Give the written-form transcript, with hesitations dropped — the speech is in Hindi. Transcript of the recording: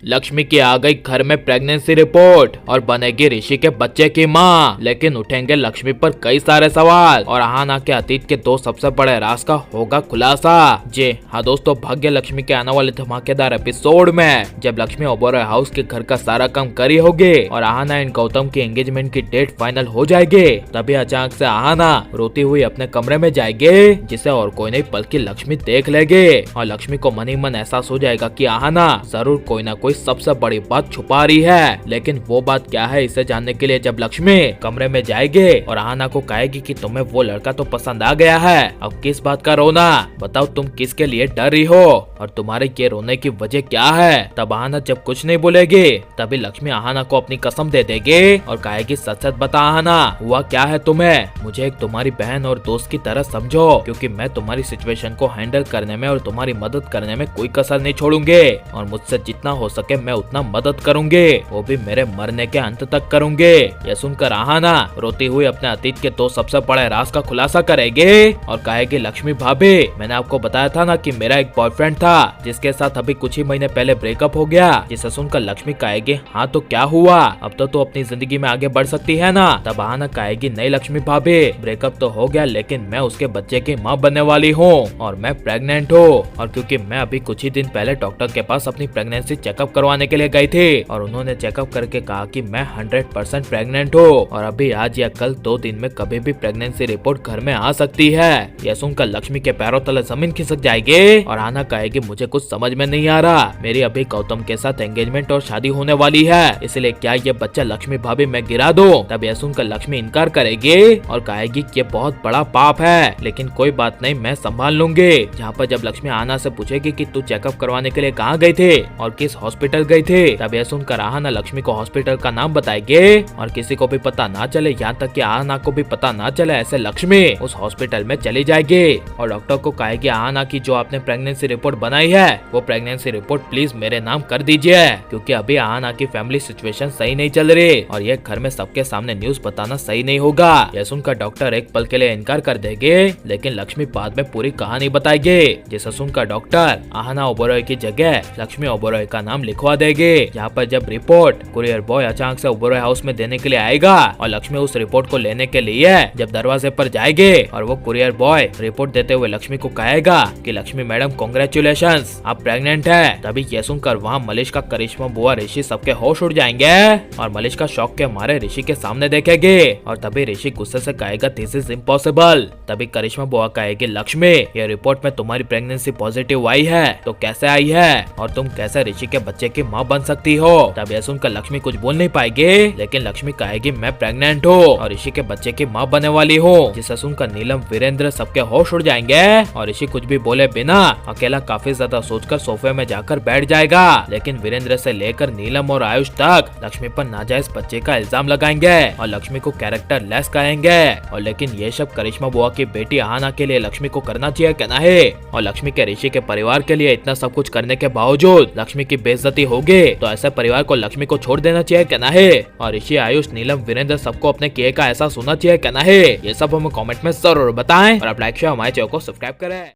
लक्ष्मी की आ गई घर में प्रेगनेंसी रिपोर्ट और बनेगी ऋषि के बच्चे की माँ। लेकिन उठेंगे लक्ष्मी पर कई सारे सवाल और आहाना के अतीत के दो सबसे बड़े राज का होगा खुलासा। जी हाँ दोस्तों, भाग्य लक्ष्मी के आने वाले धमाकेदार एपिसोड में जब लक्ष्मी ओबेरॉय हाउस के घर का सारा काम करी होगी और आहाना एंड गौतम की एंगेजमेंट की डेट फाइनल हो जाएगी, तभी अचानक से आहाना रोती हुई अपने कमरे में जाएगी, जिसे और कोई नहीं बल्कि लक्ष्मी देख लेगी। और लक्ष्मी को मन ही मन एहसास हो जाएगा कि आहाना जरूर कोई ना कोई सबसे बड़ी बात छुपा रही है। लेकिन वो बात क्या है, इसे जानने के लिए जब लक्ष्मी कमरे में जाएगी और आहाना को कहेगी कि तुम्हें वो लड़का तो पसंद आ गया है, अब किस बात का रोना, बताओ तुम किसके लिए डर रही हो और तुम्हारे ये रोने की वजह क्या है। तब आहाना जब कुछ नहीं बोलेगी, तभी लक्ष्मी आहाना को अपनी कसम दे देगी और कहेगी सच सच बता आहाना, हुआ क्या है तुम्हें, मुझे एक तुम्हारी बहन और दोस्त की तरह समझो, क्योंकि मैं तुम्हारी सिचुएशन को हैंडल करने में और तुम्हारी मदद करने में कोई कसर नहीं छोड़ूंगी और मुझसे जितना हो सके मैं उतना मदद करूंगी, वो भी मेरे मरने के अंत तक करूंगी। यह सुनकर आहाना रोती हुई अपने अतीत के दो सबसे बड़े राज का खुलासा करेगी और कहेगी लक्ष्मी भाभी, मैंने आपको बताया था ना कि मेरा एक बॉयफ्रेंड था जिसके साथ अभी कुछ ही महीने पहले ब्रेकअप हो गया। जिसे सुनकर लक्ष्मी कहेगी हाँ तो क्या हुआ, अब तो अपनी जिंदगी में आगे बढ़ सकती है ना। तब आहाना कहेगी नहीं लक्ष्मी भाभी, ब्रेकअप तो हो गया लेकिन मैं उसके बच्चे की माँ बनने वाली हूँ और मैं प्रेग्नेंट हूँ। और क्योंकि मैं अभी कुछ ही दिन पहले डॉक्टर के पास अपनी प्रेगनेंसी चेकअप करवाने के लिए गई थी और उन्होंने चेकअप करके कहा कि मैं 100% प्रेग्नेंट हूँ और अभी आज या कल 2 दिन में कभी भी प्रेगनेंसी रिपोर्ट घर में आ सकती है। यह सुनकर लक्ष्मी के पैरों तले जमीन खिसक जाएगी और आहाना कहेगी मुझे कुछ समझ में नहीं आ रहा, मेरी अभी गौतम के साथ एंगेजमेंट और शादी होने वाली है, इसलिए क्या ये बच्चा लक्ष्मी भाभी मैं गिरा दूं। तब यह सुनकर लक्ष्मी इनकार करेगी और कहेगी कि ये बहुत बड़ा पाप है, लेकिन कोई बात नहीं मैं संभाल लूंगी। जहाँ पर जब लक्ष्मी आहाना से पूछेगी कि तू चेकअप करवाने के लिए कहाँ गई थी और किस हॉस्पिटल गई थी, तब यह सुनकर आहाना लक्ष्मी को हॉस्पिटल का नाम बताएगी और किसी को भी पता ना चले, यहाँ तक कि आहाना को भी पता ना चले, ऐसे लक्ष्मी उस हॉस्पिटल में चली जाएगी और डॉक्टर को कहेगी आहाना की जो आपने प्रेगनेंसी रिपोर्ट बनाई है वो प्रेगनेंसी रिपोर्ट प्लीज मेरे नाम कर दीजिए, क्योंकि अभी आहाना की फैमिली सिचुएशन सही नहीं चल रही और ये घर में सबके सामने न्यूज बताना सही नहीं होगा। यह सुनकर डॉक्टर एक पल के लिए इनकार कर देंगे, लेकिन लक्ष्मी बाद में पूरी कहानी बताएगी। जिसे सुनकर डॉक्टर आहाना ओबेरॉय की जगह लक्ष्मी ओबेरॉय का नाम लिखवा देंगे। यहाँ पर जब रिपोर्ट कुरियर बॉय अचानक से ओबेरॉय हाउस में देने के लिए आएगा और लक्ष्मी उस रिपोर्ट को लेने के लिए जब दरवाजे पर जाएगी और वो कुरियर बॉय रिपोर्ट देते हुए लक्ष्मी को कहेगा कि लक्ष्मी मैडम कांग्रेचुलेशंस, आप प्रेग्नेंट है। तभी ये सुनकर वहाँ मलिश का करिश्मा बुआ ऋषि सबके होश उड़ जाएंगे और मलिश का शौक के मारे ऋषि के सामने देखेगी और तभी ऋषि गुस्से से कहेगा दिस इज इम्पॉसिबल। तभी करिश्मा बुआ कहेगी लक्ष्मी ये रिपोर्ट में तुम्हारी प्रेगनेंसी पॉजिटिव आई है तो कैसे आई है और तुम कैसे ऋषि के बच्चे की माँ बन सकती हो। तब यह सुनकर लक्ष्मी कुछ बोल नहीं पाएगी, लेकिन लक्ष्मी कहेगी मैं प्रेग्नेंट हूँ और ऋषि के बच्चे की माँ बनने वाली हूँ। जिसे सुनकर नीलम वीरेंद्र सबके होश उड़ जाएंगे और ऋषि कुछ भी बोले बिना अकेला काफी ज्यादा सोचकर सोफे में जाकर बैठ जाएगा। लेकिन वीरेंद्र से लेकर नीलम और आयुष तक लक्ष्मी पर नाजायज बच्चे का इल्जाम लगाएंगे और लक्ष्मी को कैरेक्टर लेस कहेंगे। और लेकिन ये सब करिश्मा बुआ की बेटी आहाना के लिए लक्ष्मी को करना चाहिए क्या नहीं, और लक्ष्मी के ऋषि के परिवार के लिए इतना सब कुछ करने के बावजूद लक्ष्मी की बेइज्जती होगी तो ऐसे परिवार को लक्ष्मी को छोड़ देना चाहिए क्या नहीं, और ऋषि आयुष नीलम वीरेंद्र सबको अपने किए का एहसास होना चाहिए क्या नहीं। ये सब हमें कमेंट में जरूर बताएं और आप लाइक शेयर हमारे चैनल को सब्सक्राइब करें।